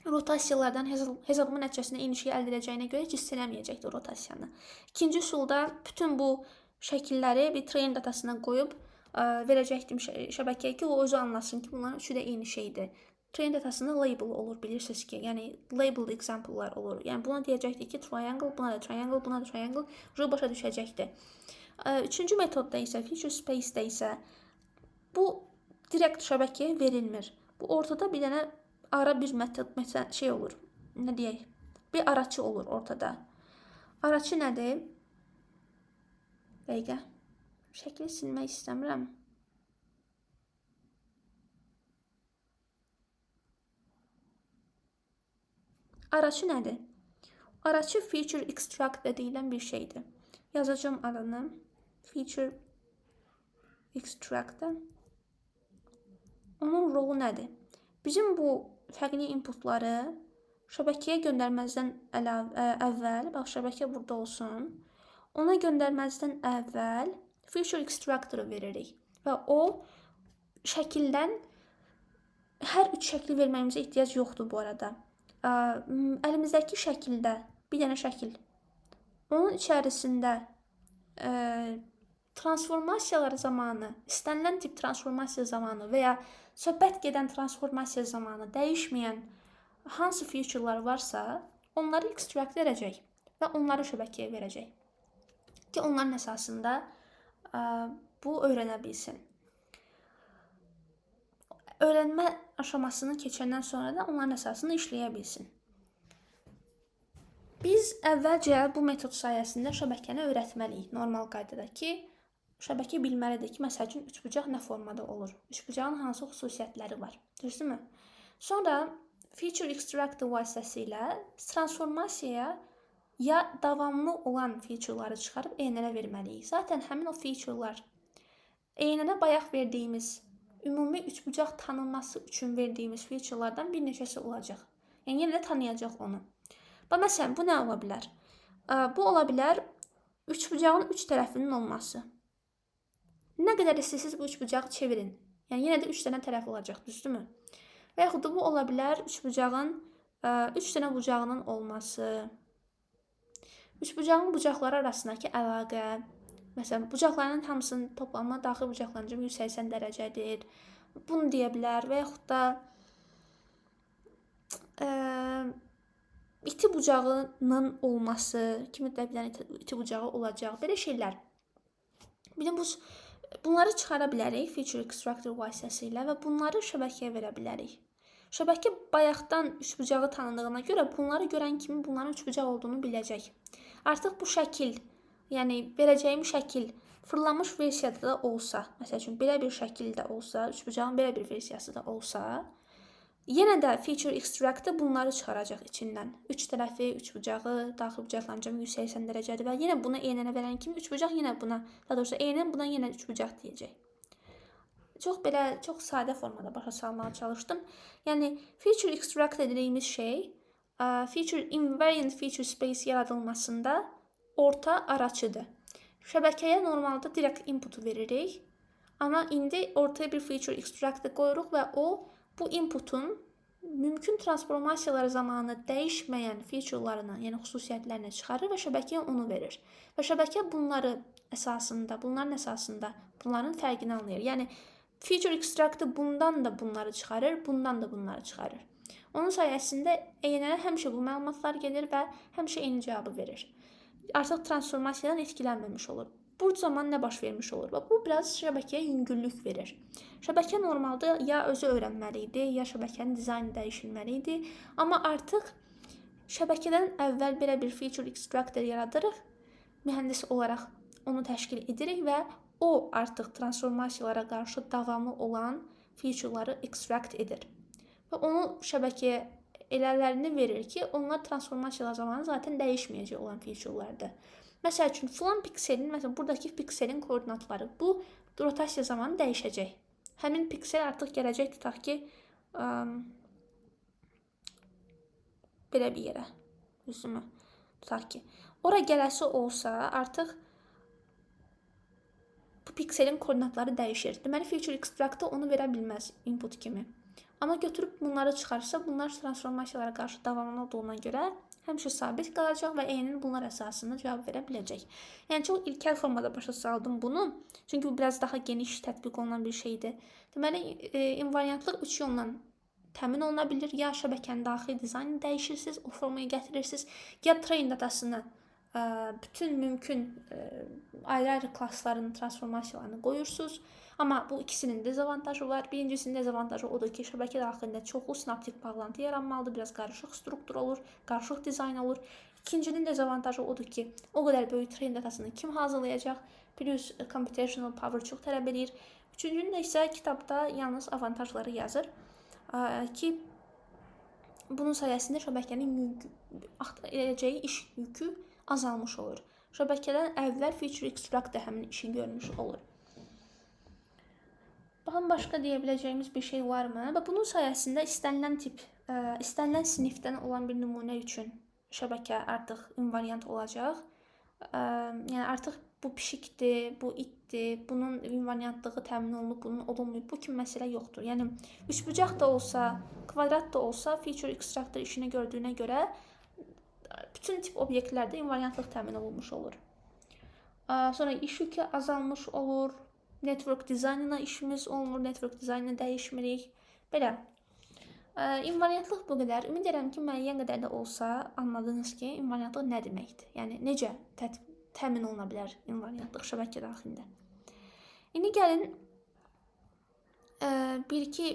rotasiyalardan hesabımın nəticəsində eyni şeyi əldə edəcəyinə görə hiss eləməyəcəkdir rotasiyanı. İkinci üsulda bütün bu şəkilləri bir train datasına qoyub verəcəkdim şəbəkəyə ki, o özü anlasın ki, bunların üçü də eyni şeydir. Train datasında label olur, bilirsiniz ki, yəni labeled example'lar olur. Yəni buna deyəcəkdir ki, triangle, buna da triangle, buna da triangle, başa düşəcəkdir. Üçüncü metodda isə, feature space-də isə bu direkt şəbəkəyə verilmir. Bu ortada bir dənə ara bir metod şey olur. Nə deyək? Bir araçı olur ortada. Araçı nədir? Dəqiqə. Şəkli silmək istəmirəm. Araçı nədir? Araçı feature extract deyilən bir şeydir. Yazacağım adını. Feature extract. Onun rolu nədir? Bizim bu fərqli inputları şəbəkəyə göndərməzdən əvvəl, bax şəbəkə burada olsun. Ona göndərməzdən əvvəl feature extractor veririk. Və o şəkildən hər üç şəkli verməyimizə ehtiyac yoxdur bu arada. Əlimizdəki şəkildə bir dənə şəkil. Onun içərisində transformasiyalar zamanı, istənilən tip transformasiya zamanı və ya söhbət gedən transformasiya zamanı dəyişməyən hansı feature'lar varsa, onları extract edəcək və onları şəbəkəyə verəcək. Ki onların əsasında bu öyrənə bilsin. Öyrənmə aşamasını keçəndən sonra da onların əsasını işləyə bilsin. Biz əvvəlcə bu metod sayəsində şəbəkəni öyrətməliyik. Normal qaydada ki, şəbəkə bilməlidir ki, məsəl üçün üçbucaq nə formada olur? Üçbucağın hansı xüsusiyyətləri var? Düzdürmü? Sonra feature extractor vasitəsilə transformasiyaya ya davamlı olan feature'ları çıxarıb ENN-ə verməliyik. Zaten həmin o feature'lar ENN-ə bayaq verdiyimiz ümumi üçbucaq tanınması üçün verdiyimiz feature'lardan bir neçəsi olacaq. Yəni, yenə də tanıyacaq onu. Məsələn, bu nə ola bilər? Bu ola bilər üçbucağın üç tərəfinin olması. Nə qədər istəyirsiniz bu üçbucağı çevirin. Yəni, yenə də üç dənə tərəf olacaq, düzdürmü? Və yaxud da bu ola bilər üçbucağın üç dənə bucağının olması. Üçbucağın bucaqları arasındakı əlaqə. Məsələn, bucaqlarının hamısının toplamına daxil bucaqlarınca 180 dərəcədir. Bunu deyə bilər və yaxud da iti bucağının olması, kimi də bir dənə iti bucağı olacaq. Belə şeylər. Bunları çıxara bilərik feature extractor vasitəsilə və bunları şəbəkəyə verə bilərik. Şəbəkə bayaqdan üçbucağı tanıdığına görə bunları görən kimi bunların üçbucaq olduğunu biləcək. Artıq bu şəkil, yəni verəcəyim şəkil fırlanmış versiyada da olsa, məsəl üçün belə bir şəkildə olsa, üçbucağın belə bir versiyası da olsa, yenə də feature extractor bunları çıxaracaq içindən. Üç tərəfi, üçbucağı, daxil bucaqlarınca 180 dərəcədir və yenə buna ENN-ə verən kimi üçbucaq yenə buna, daha doğrusu ENN buna yenə üçbucaq deyəcək. Çox sadə formada başa salmağa çalışdım. Yəni, feature extract ediliyimiz şey, invariant feature space yaradılmasında orta araçıdır. Şəbəkəyə normalda direkt inputu veririk. Amma indi ortaya bir feature extractor qoyuruq və o bu inputun mümkün transformasiyalar zamanı dəyişməyən feature'larını, yəni xüsusiyyətlərini çıxarır və şəbəkəyə onu verir. Və şəbəkə bunların əsasında bunların fərqini anlayır. Yəni, feature extractor bundan da bunları çıxarır, bundan da bunları çıxarır. Onun sayəsində ENN-ə həmişə bu məlumatlar gedir və həmişə eyni cavabı verir. artıq transformasiyadan etkilənməmiş olur. Bu zaman nə baş vermiş olur? Bu biraz şəbəkəyə yüngüllük verir. Şəbəkə normalda ya özü öyrənməli idi, ya şəbəkənin dizaynı dəyişilməli idi. Amma artıq şəbəkədən əvvəl belə bir feature extractor yaradırıq. Mühəndis olaraq onu təşkil edirik və o artıq transformasiyalara qarşı davamlı olan featureları extract edir. Və onu şəbəkəyə elələrini verir ki, onlar transformasiyalar zamanı zaten dəyişməyəcək olan featurelardır. Məsəl üçün, filan pikselin, məsələn, buradakı pikselin koordinatları bu rotasiya zamanı dəyişəcək. Həmin piksel artıq gələcək, tutaq ki, belə bir yerə, üzümü tutaq ki. Ora gələsi olsa, artıq bu pikselin koordinatları dəyişir. Deməli, feature extract'da onu verə bilməz input kimi. Amma götürüb bunları çıxarsa, bunlar transformasiyalara qarşı davamlı olduğuna görə həmişə sabit qalacaq və eynin bunlar əsasında cavab verə biləcək. Yəni, çox ilkel formada başa saldım bunu. Çünki bu biraz daha geniş tətbiq olunan bir şeydir. Deməli, invariantlıq 3 yolla təmin oluna bilir. Ya şəbəkənin daxili dizaynını dəyişirsiniz, o formaya gətirirsiniz, ya train datasını bütün mümkün ayrı-ayrı klassların transformasiyalarını qoyursunuz. Amma bu ikisinin dezavantajı var. Birincisinin dezavantajı odur ki, şəbəkə daxilində çoxlu sinaptik bağlantı yaranmalıdır. Biraz qarışıq struktur olur, qarışıq dizayn olur. İkincinin dezavantajı odur ki, o qədər böyük train datasını kim hazırlayacaq? Plus computational power çox tələb edir. Üçüncünün isə kitabda yalnız avantajları yazır ki, bunun sayəsində şəbəkənin edəcəyi iş yükü azalmış olur. Şəbəkədən əvvəl feature extract da həmin işi görmüş olur. Baxın, başqa deyə biləcəyimiz bir şey varmı? Və bunun sayəsində istənilən tip, istənilən sinifdən olan bir nümunə üçün şəbəkə artıq invariant olacaq. Yəni, artıq bu pişikdir, bu itdir, bunun invariantlığı təmin olunub, bunun olunmayıb, bu kimi məsələ yoxdur. Yəni, üçbucaq da olsa, kvadrat da olsa, feature extractor işini gördüyünə görə bütün tip obyektlərdə invariantlıq təmin olunmuş olur. Sonra iş yükü azalmış olur. Network dizaynına işimiz olmur, network dizaynını dəyişmirik. Belə. İnvariantlıq bu qədər. Ümid edirəm ki, müəyyən qədər də olsa anladınız ki, invariantlıq nə deməkdir? Yəni, necə təmin oluna bilər invariantlıq şəbəkə daxilində? İndi gəlin bir-iki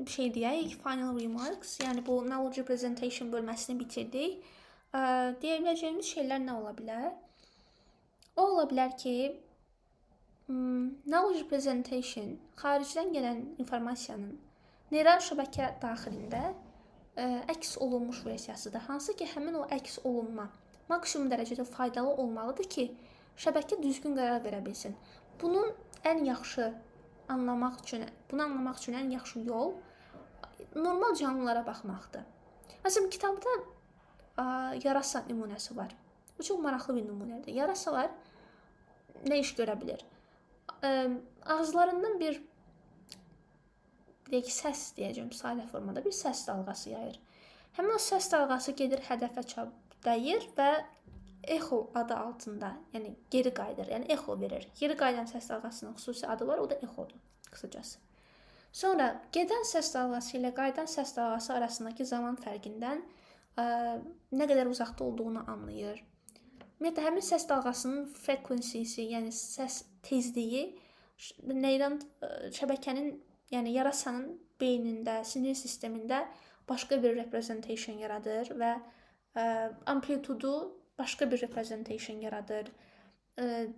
şey deyək, final remarks. Yəni, bu knowledge representation bölməsini bitirdik. Deyə biləcəyimiz şeylər nə ola bilər? O ola bilər ki, knowledge representation xaricdən gələn informasiyanın neyral şəbəkə daxilində əks olunmuş versiyasıdır. Hansı ki, həmin o əks olunma maksimum dərəcədə faydalı olmalıdır ki, şəbəkə düzgün qərar verə bilsin. Bunu anlamaq üçün ən yaxşı yol normal canlılara baxmaqdır. Məsələn, kitabda yarasa nümunəsi var. Bu çox maraqlı bir nümunədir. Yarasalar nə iş görə bilir? Ağızlarından bir səs deyəcəm, sadə formada bir səs dalğası yayır. Həmin o səs dalğası gedir, hədəfə dəyir və echo adı altında, yəni geri qayıdır, yəni echo verir. Geri qayıdan səs dalğasının xüsusi adı var, o da echodur, qısacası. Sonra gedən səs dalğası ilə qayıdan səs dalğası arasındakı zaman fərqindən nə qədər uzaqda olduğunu anlayır. Ümumiyyətlə, həmin səs dalğasının frequency'si, yəni səs tezliyi şəbəkənin, yəni yarasanın beynində, sinir sistemində başqa bir representation yaradır və amplitudu başqa bir representation yaradır.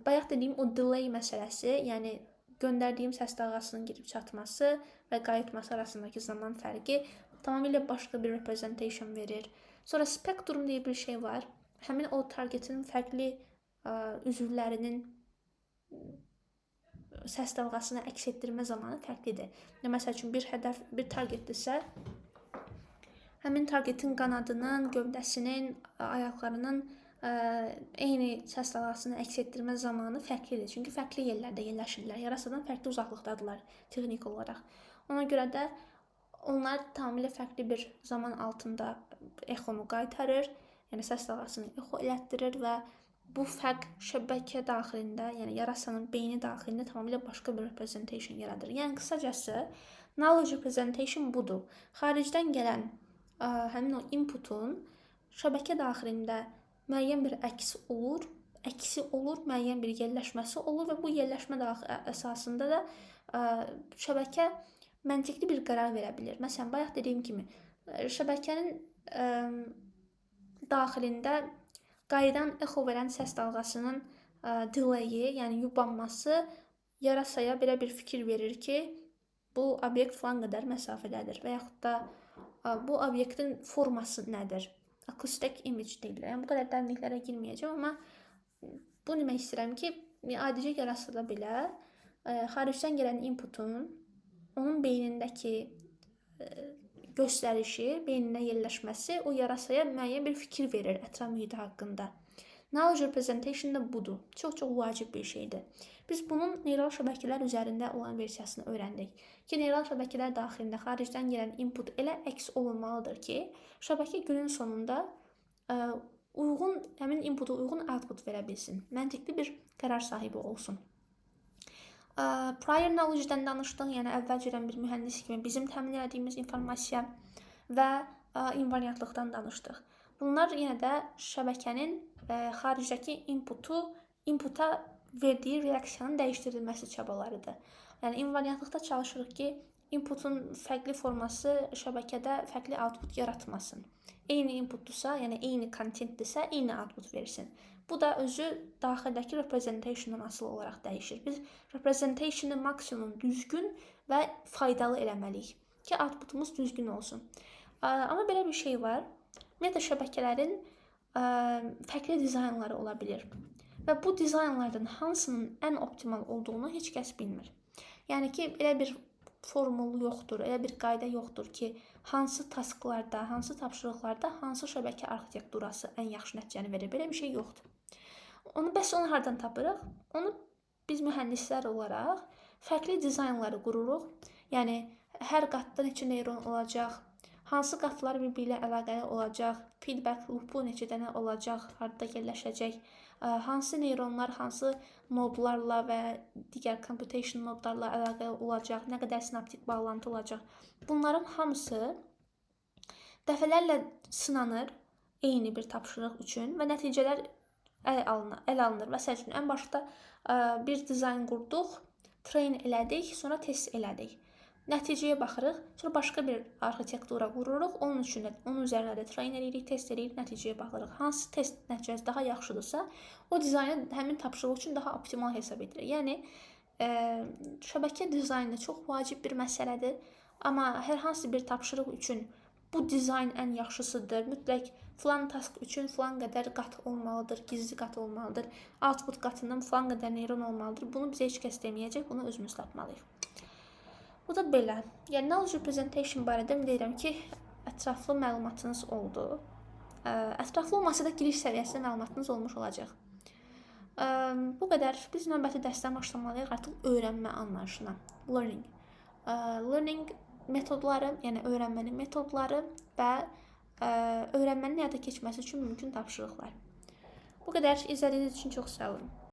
Bayaq dediyim o delay məsələsi, yəni göndərdiyim səs dalğasının gedib çatması və qayıtması arasındakı zaman fərqi tamamilə başqa bir representation verir. Sonra spektrum deyə bir şey var. Həmin o targetin fərqli üzvlərinin səs dalğasını əks etdirmə zamanı fərqlidir. Məsəl üçün, bir targetdirsə, həmin targetin qanadının, gövdəsinin, ayaqlarının eyni səs dalğasını əks etdirmə zamanı fərqlidir. Çünki fərqli yerlərdə yerləşirlər. Yarasadan fərqli uzaqlıqdadırlar texnik olaraq. Ona görə də onlar tamamilə fərqli bir zaman altında ekhonu qaytarır. Yəni, səs dalğasını echo elətdirir və bu fərq şəbəkə daxilində, yəni yarasanın beyni daxilində tamamilə başqa bir representation yaradır. Yəni, qısacası, knowledge representation budur. Xaricdən gələn həmin o inputun şəbəkə daxilində müəyyən bir əks olur əksi olur, müəyyən bir yerləşməsi olur və bu yerləşmə əsasında da şəbəkə məntiqli bir qərar verə bilir. Məsələn, bayaq dediyim kimi, şəbəkənin daxilində qayıdan echo verən səs dalğasının delayi, yəni yubanması yarasaya belə bir fikir verir ki, bu obyekt falan qədər məsafədədir və yaxud da bu obyektin forması nədir? Acoustic image deyirlər. Yəni, bu qədər dərinliklərə girməyəcəm, amma bu demək istəyirəm ki, adicə yarasada belə xaricdən gələn inputun onun beynindəki göstərişi, beyninə yerləşməsi o yarasaya müəyyən bir fikir verir ətraf mühiti haqqında. Knowledge representation da budur. Çox-çox vacib bir şeydir. Biz bunun neyral şəbəkələr üzərində olan versiyasını öyrəndik ki, neyral şəbəkələr daxilində xaricdən gələn input elə əks olunmalıdır ki, şəbəkə günün sonunda həmin inputa uyğun output verə bilsin. Məntiqli bir qərar sahibi olsun. Prior knowledge-dən danışdıq, yəni əvvəlcədən bir mühəndis kimi bizim təmin etdiyimiz informasiya və invariantlıqdan danışdıq. Bunlar yenə də şəbəkənin xaricdəki inputa verdiyi reaksiyanın dəyişdirilməsi çabalarıdır. Yəni, invariantlıqda çalışırıq ki, inputun fərqli forması şəbəkədə fərqli output yaratmasın. Eyni inputdursa, yəni eyni kontentdirsə, eyni output versin. Bu da özü daxildəki representationdan asılı olaraq dəyişir. Biz representationı maksimum düzgün və faydalı eləməliyik ki, outputumuz düzgün olsun. Amma belə bir şey var. Meta şəbəkələrin fərqli dizaynları ola bilir. Və bu dizaynlardan hansının ən optimal olduğunu heç kəs bilmir. Yəni ki, elə bir formul yoxdur, elə bir qayda yoxdur ki, hansı tasklarda, hansı tapşırıqlarda, hansı şəbəkə arxitekturası ən yaxşı nəticəni verir. Belə bir şey yoxdur. Bəs onu hardan tapırıq? Onu biz mühəndislər olaraq fərqli dizaynları qururuq. Yəni, hər qatda neçə neyron olacaq, hansı qatlar bir-biri ilə əlaqəli olacaq, feedback loopu neçə dənə olacaq, harada yerləşəcək, hansı neyronlar hansı nodlarla və digər computation nodlarla əlaqəli olacaq, nə qədər sinaptik bağlantı olacaq. Bunların hamısı dəfələrlə sınanır eyni bir tapşırıq üçün və nəticələr əl alınır. Məsəl üçün, ən başda bir dizayn qurduq, train elədik, sonra test elədik. Nəticəyə baxırıq, sonra başqa bir arxitektura qururuq, onun üzərində də train edirik, test edirik, nəticəyə baxırıq. Hansı test nəticəsi daha yaxşıdırsa, o dizaynı həmin tapşırıq üçün daha optimal hesab edilir. Yəni, şəbəkə dizaynı çox vacib bir məsələdir, amma hər hansı bir tapşırıq üçün bu dizayn ən yaxşısıdır, mütləq filan task üçün filan qədər qat olmalıdır, gizli qat olmalıdır, output qatından filan qədər neyron olmalıdır. Bunu bizə heç kəs deməyəcək, bunu özümüz tapmalıyıq. Bu da belə. Yəni, knowledge representation barədə deyirəm ki, ətraflı məlumatınız oldu. Ətraflı olmasa da giriş səviyyəsində məlumatınız olmuş olacaq. Bu qədər. Biz növbəti dərsdən başlamalıyıq artıq öyrənmə anlayışına. Learning metodları, yəni öyrənmənin metodları və öyrənmənin həyata keçməsi üçün mümkün tapşırıqlar. Bu qədər. İzlədiyiniz üçün çox sağ olun.